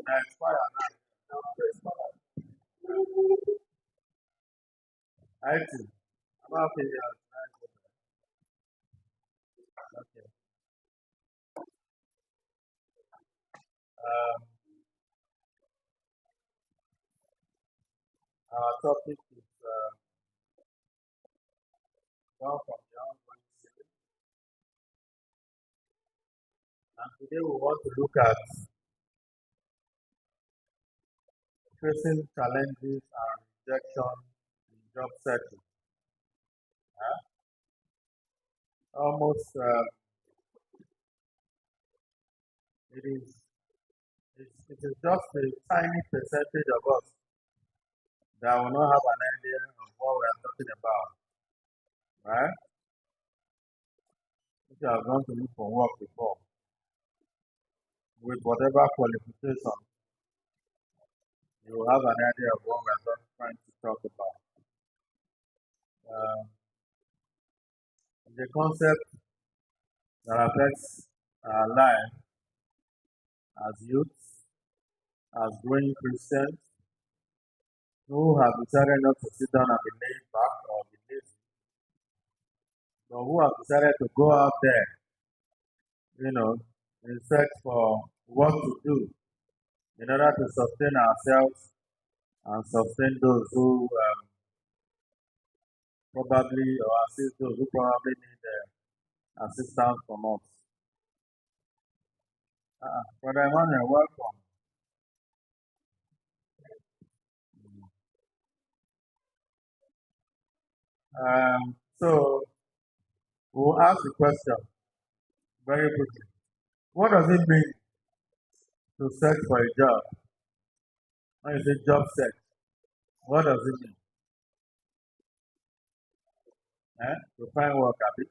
Now expire now. I too. I'm okay. Okay. Um, our topic is one from the ongoing series, and today we want to look at facing challenges and rejection in job searching. Almost, it is it is just a tiny percentage of us that will not have an idea of what we are talking about, right? If you have gone to look for work before, with whatever qualification, you will have an idea of what we are trying to talk about. Uh, the concept that affects our life as youths, as growing Christians who have decided not to sit down and be laid back or be lazy, but who have decided to go out there, in search for what to do in order to sustain ourselves and sustain those who probably or assist those who probably need assistance from us. Brother Emmanuel, welcome. So we'll ask the question very quickly. What does it mean to search for a job? When you say job search, what does it mean? To find work, Abby.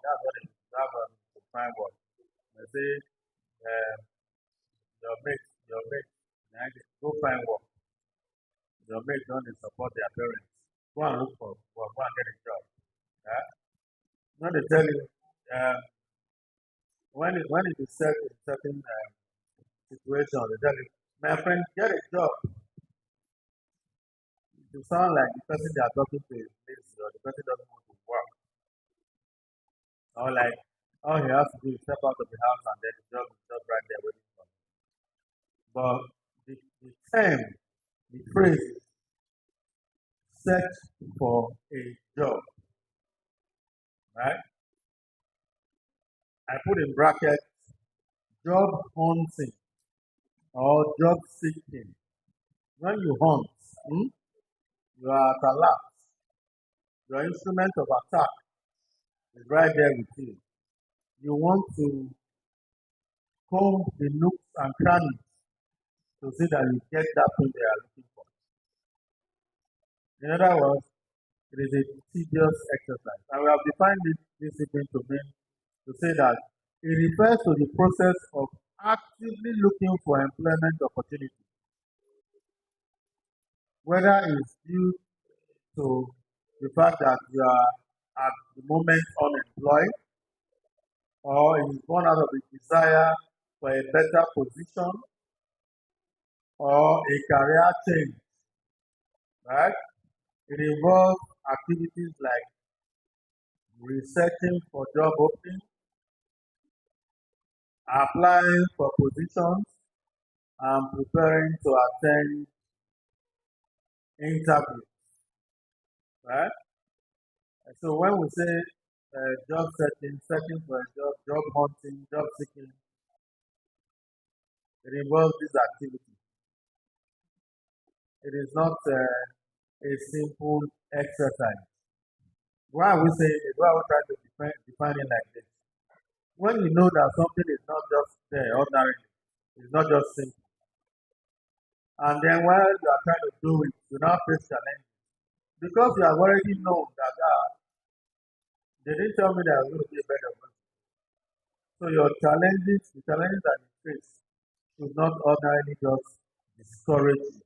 That's what it is. That's what it is, to find work. They say, uh, your mate, go find work. Your mate don't dey support their parents. Go and look for work, go and get a job. When they tell you, uh, when it is set in certain situation, they tell you, my friend, get a job. You sound like the person they are talking to is lazy or the person doesn't want to work. Or like all he has to do is step out of the house and then the job is just right there waiting for him. But the term, the phrase is search for a job. Right? I put in brackets job hunting or job seeking. When you hunt, you are at alert. Your instrument of attack is right there with you. You want to comb the nooks and crannies to see that you get that thing they are looking for. In other words, it is a tedious exercise. And we have defined this discipline to mean to say that it refers to the process of actively looking for employment opportunities, whether it's due to the fact that you are at the moment unemployed or it is born out of a desire for a better position or a career change, right? It involves activities like researching for job openings, applying for positions, and preparing to attend interviews, right? So when we say job searching for a job hunting, job seeking, it involves these activities. It is not a simple exercise. Why are we saying it? Why are we trying to define it like this? When you know that something is not just there ordinarily, it's not just simple. And then while you are trying to do it, you now face challenges. Because you have already known that they didn't tell me that I was going to be a better person. So your the challenges that you face should not ordinarily just discourage you.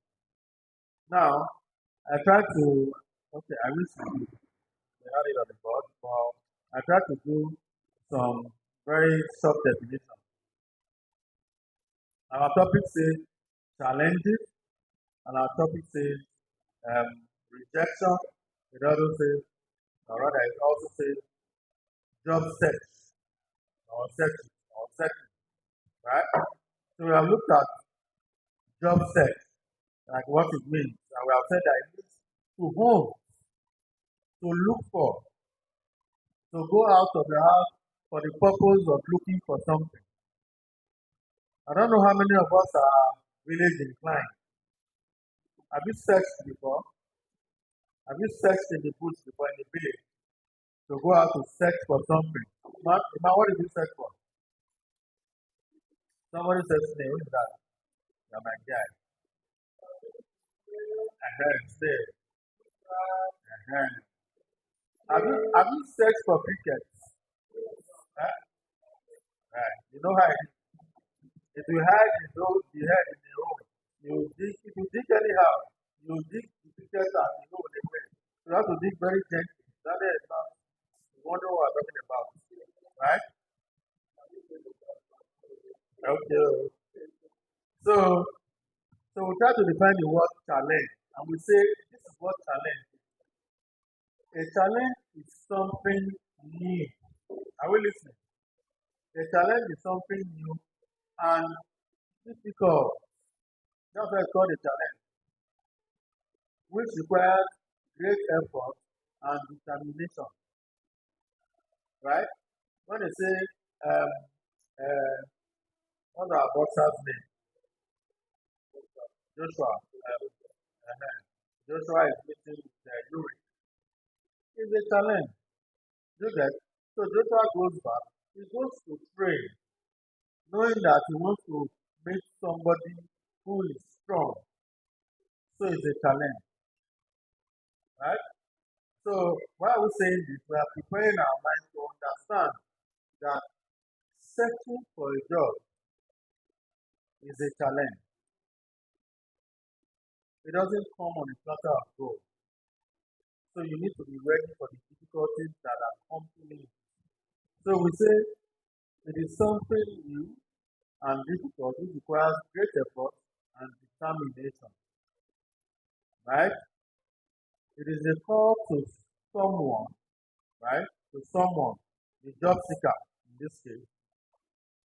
Now, I try to, okay, I wish we had it on the board, but I try to do some very short definitions Our topic says challenges, and our topic says rejection. It also says, or rather, it also says job search or searching, right? So we have looked at job search, like what it means, and we have said that it means to home, to look for, to go out of the house for the purpose of looking for something. I don't know how many of us are village inclined. Have you searched before? Have you searched in the bush before in the village to go out to search for something? What did you search for? Somebody says to me, who is that? You're my guy. Stay. Have you searched for crickets? Huh? Right. You know how it is. If you hide the head in the hole, if you dig anyhow, you dig the crickets and you know the way. You have to dig very gently. That is not, you wonder what I'm talking about. Right? Okay. So, so we try to define the word challenge, and we say this is what challenge is. A challenge is something new. Are we listening? A challenge is something new and difficult. That's why it's called a challenge, which requires great effort and determination. Right? When they say, um, what's our boxer's name? Joshua. Joshua is meeting the Yuri. It's a challenge. You get? So Joshua goes back. He goes to train, knowing that he wants to meet somebody who is strong. So it's a challenge. Right? So why are we saying this? We are preparing our minds to understand that searching for a job is a challenge. It doesn't come on a platter of gold. So you need to be ready for the difficulties that accompany it. So we say it is something new and difficult which requires great effort and determination. Right? It is a call to someone, right? To someone, the job seeker in this case,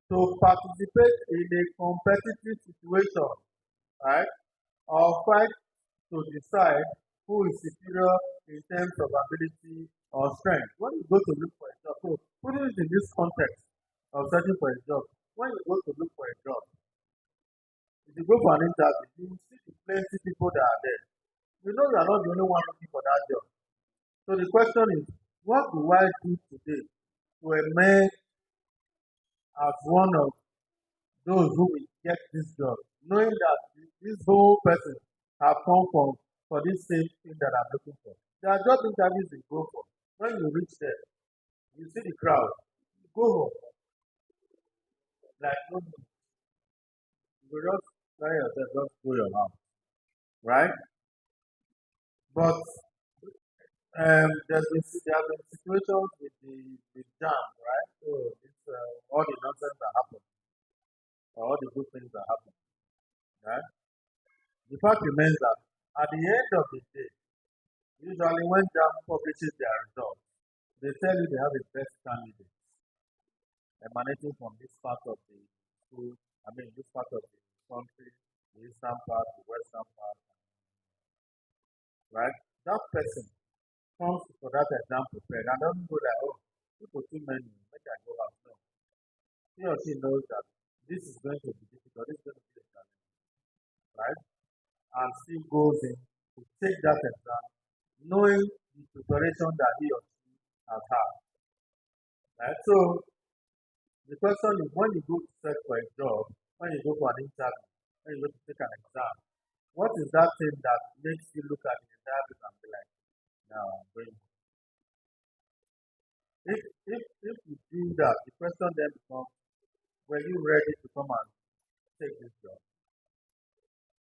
to participate in a competitive situation, right? Or fight to decide who is superior in terms of ability or strength. When you go to look for a job, so putting it in this context of searching for a job, when you go to look for a job, if you go for an interview, you will see the plenty people that are there. You know you are not the only one looking for that job. So the question is, what do I do today to emerge as one of those who will get this job, knowing that this whole person have come for this same thing that I'm looking for. There are job interviews you go for. When you reach there, you see the crowd, you go home. Like no, you just try yourself, just go your house, right? But there have been situations with the jam, right? So it's all the nonsense that happen, or all the good things that happen, right? The fact remains that at the end of the day, usually when jam publishes their results, they tell you they have a best candidate emanating from this part of the school, this part of the country, the eastern part, the western part, right? That person comes for that exam prepared and doesn't go like, oh, people too many, make I go out. No. He or she knows that this is going to be difficult, this is going to be a challenge, right? And still goes in to take that exam, knowing the preparation that he or she has had. Right? So the question is when you go to search for a job, when you go for an interview, when you go to take an exam, what is that thing that makes you look at the entire thing and be like, now I'm going. If you do that, the question then becomes, were you ready to come and take this job?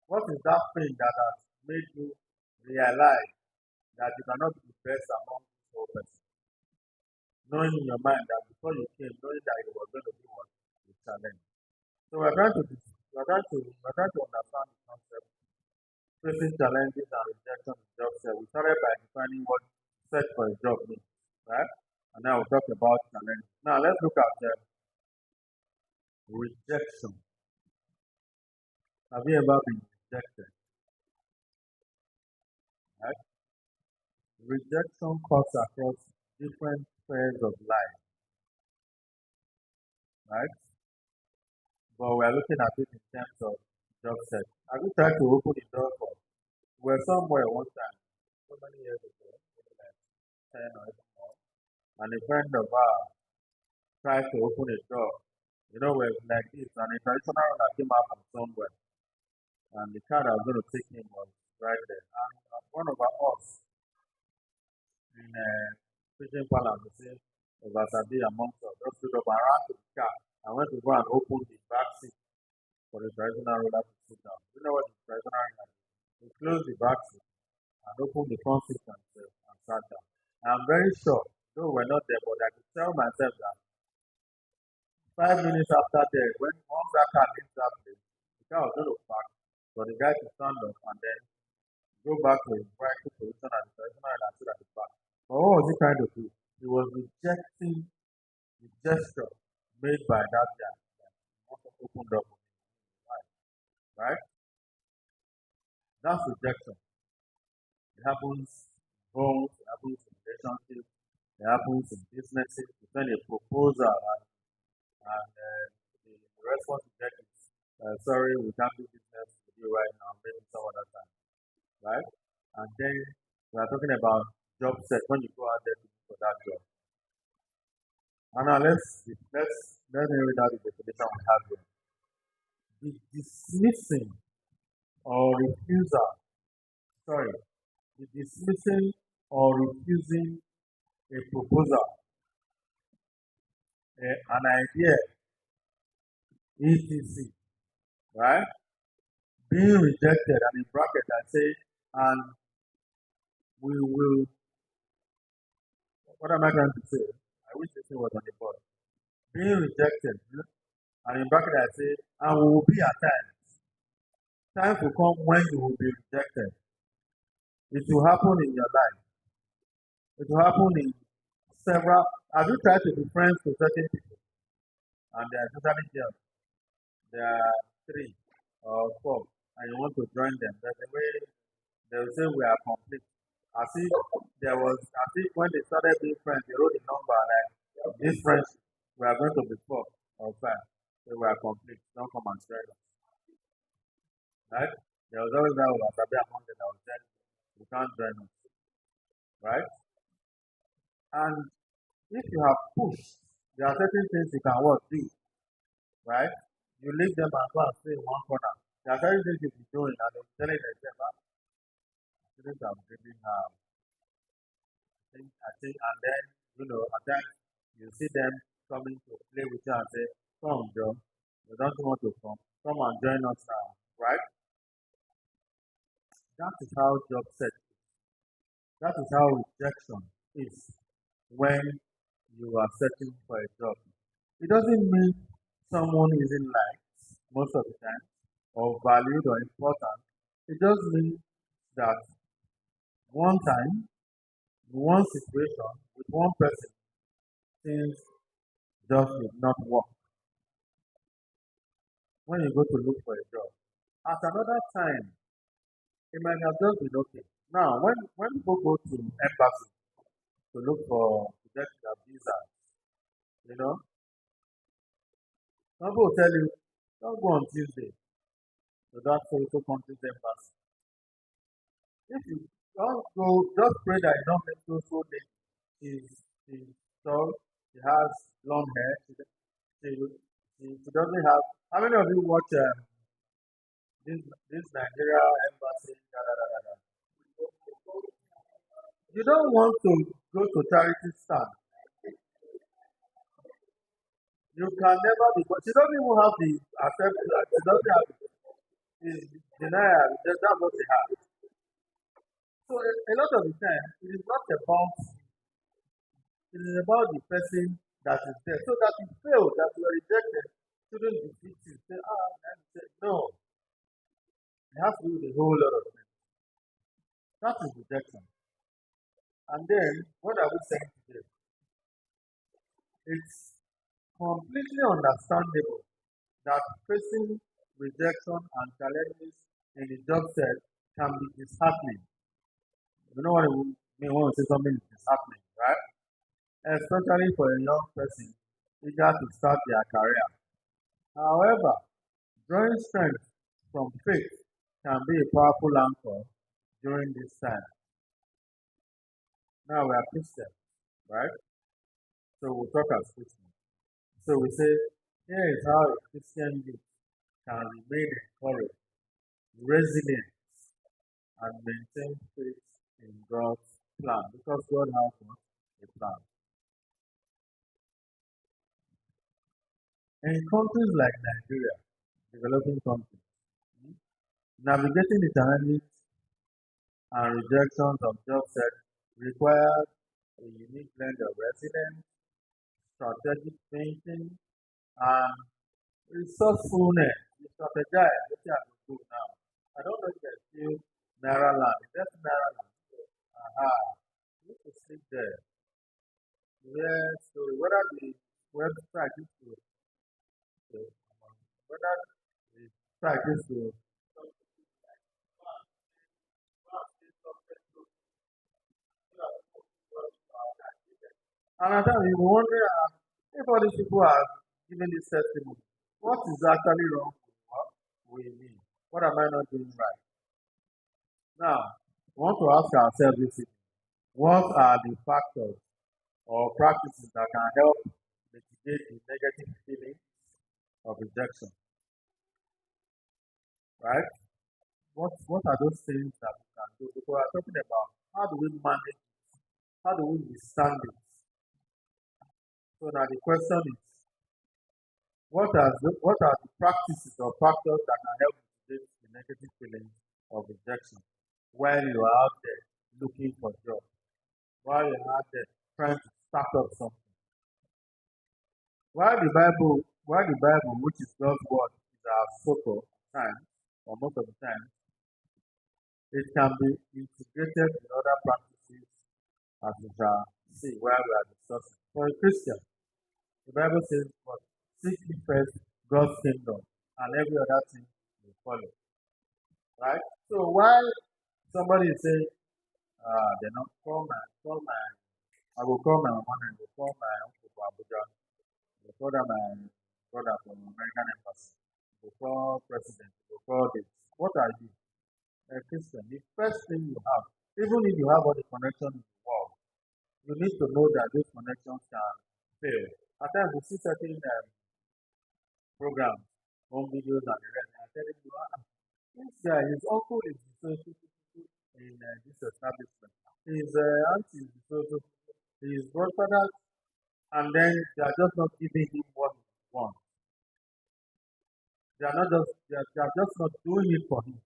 What is that thing that has made you realize that you cannot be the best among this whole person? Knowing in your mind that before you came, knowing that you were going to be one, a challenge. So we're we're trying to understand the concept, facing challenges and rejection in job search. We started by defining what search for a job means, right? And now we'll talk about challenges. Now let's look at rejection. Have you ever been rejected? Right? Rejection cuts across different spheres of life, right? But we're looking at it in terms of job search. Have you tried to open the door for? We were somewhere one time, so many years ago, maybe like 10 or even more, and a friend of ours tried to open a door. We're like this, and a traditional runner came out from somewhere, and the car that was going to take him was right there. And one of us in Pigeon Palace, we say, Obasabi amongst us, just stood up and ran to the car and went to go and open the back seat for the traditional ruler to sit down. You know what the traditional ruler did? He closed the back seat and opened the front seat and sat down. I'm very sure, though we're not there, but I could tell myself that 5 minutes after that, when once that car leaves that place, the car was going to park for the guy to stand up and then go back to his rightful position as the traditional ruler and sit at the back. But what was he trying to do? He was rejecting the gesture made by that guy that opened up, right? That's rejection. It happens in homes, it happens in relationships, it happens in businesses. You send a proposal and the response you get is, sorry, we can't do business with you right now, maybe some other time, right? And then we are talking about job set when you go out there to look for that job. And now let me read out the definition we have here. The dismissing or refusal, sorry, the dismissing or refusing a proposal, an idea, etc. Right? Being rejected, and in bracket I say, and we will, what am I trying to say? I wish this thing was on the board. Being rejected, and in bracket I say, and we will be at times. Time will come when you will be rejected. It will happen in your life. It will happen in several. Have you tried to be friends with certain people? And they are totally jealous. There are 3 or 4, and you want to join them. There's a way they will say we are complete. As if when they started being friends, they wrote a number like this friendship, we are going to be 4 or 5. So we are complete. Don't come and join us. Right? There was always that Wasabi among them that was said, you can't join us. Right? And if you have pushed, there are certain things you can do. Right? You leave them and go and stay in one corner. There are certain things you be doing and they're telling themselves, students are giving I think, and then, at times you see them coming to play with you and say, come, Joe, you don't want to come and join us now, right? That is how job search is. That is how rejection is when you are searching for a job. It doesn't mean someone isn't liked most of the time, or valued or important. It just means that one time, in one situation, with one person, things just did not work. When you go to look for a job, at another time, it might have just been okay. Now, when people go to embassy to look to get their visa, you know, some people will tell you, don't go on Tuesday to that so country's embassy. If you don't go, just pray that you don't make so late. She's tall, she has long hair, she doesn't have. How many of you watch this Nigeria embassy? Da, da, da, da, da. You don't want to go to charity stand. You can never be. But she doesn't even have the acceptance. She doesn't have is denial. That's what she has. So a lot of the time, it is not about. It is about the person that is there. So that you fail, that you are rejected, shouldn't defeat you. Say, No, it has to do with a whole lot of things. That is rejection. And then, what are we saying today? It's completely understandable that facing rejection and challenges in the job set can be disheartening. You know what I mean when we say something is disheartening, right? Especially for a young person eager to start their career. However, drawing strength from faith can be a powerful anchor during this time. Now we are Christians, right? So we talk as Christians. So we say, here is how a Christian youth can remain encouraged, resilient, and maintain faith in God's plan because God has what? A plan. In countries like Nigeria, developing countries, hmm, navigating the challenges and rejections of job set requires a unique blend of resilience, strategic thinking, and resourcefulness. You strategize. What you have to do now. I don't know if there's still Naira land. Is that Naira land? Aha. You need to sleep there. Yes, so whether the website is to whether the site is to and at times you be wondering if all these people are giving this testimony, what is actually wrong with me? What am I not doing right? Now, we want to ask ourselves this evening, what are the factors or practices that can help mitigate the negative feeling of rejection, right? What are those things that we can do? Because we're talking about how do we manage, how do we withstand it? So now the question is, what are the practices or factors that can help mitigate the negative feelings of rejection while you are out there looking for jobs, while you're out there trying to start up something? While the Bible, which is God's word, is our focus at times, or most of the time, it can be integrated with other practices as we shall see while we are discussing. For a Christian, the Bible says, "But seek ye first God's kingdom, and every other thing will follow." Right? So while somebody is saying, they not call my, I will call my mama, I will call my uncle for Abuja, I will call my brother from American Embassy, I will call president, I will call this. What are you? A Christian. The first thing you have, even if you have all the connections in the world, you need to know that those connections can fail. At times we see certain programs, home videos and the rest, and I'm telling you, this guy, his uncle is so in this establishment. His auntie is so his grandfather, and then they are just not giving him what he wants. They are just not doing it for him.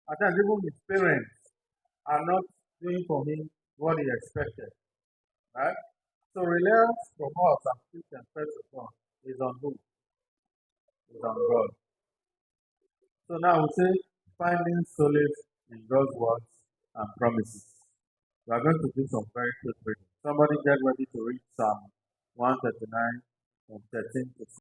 At times even his parents are not doing for him what he expected. Right? So reliance from us and Christians first of all is on who? Is on God. So now we say finding solace in God's words and promises. We are going to do some very quick reading. Somebody get ready to read Psalm 139 from 13 to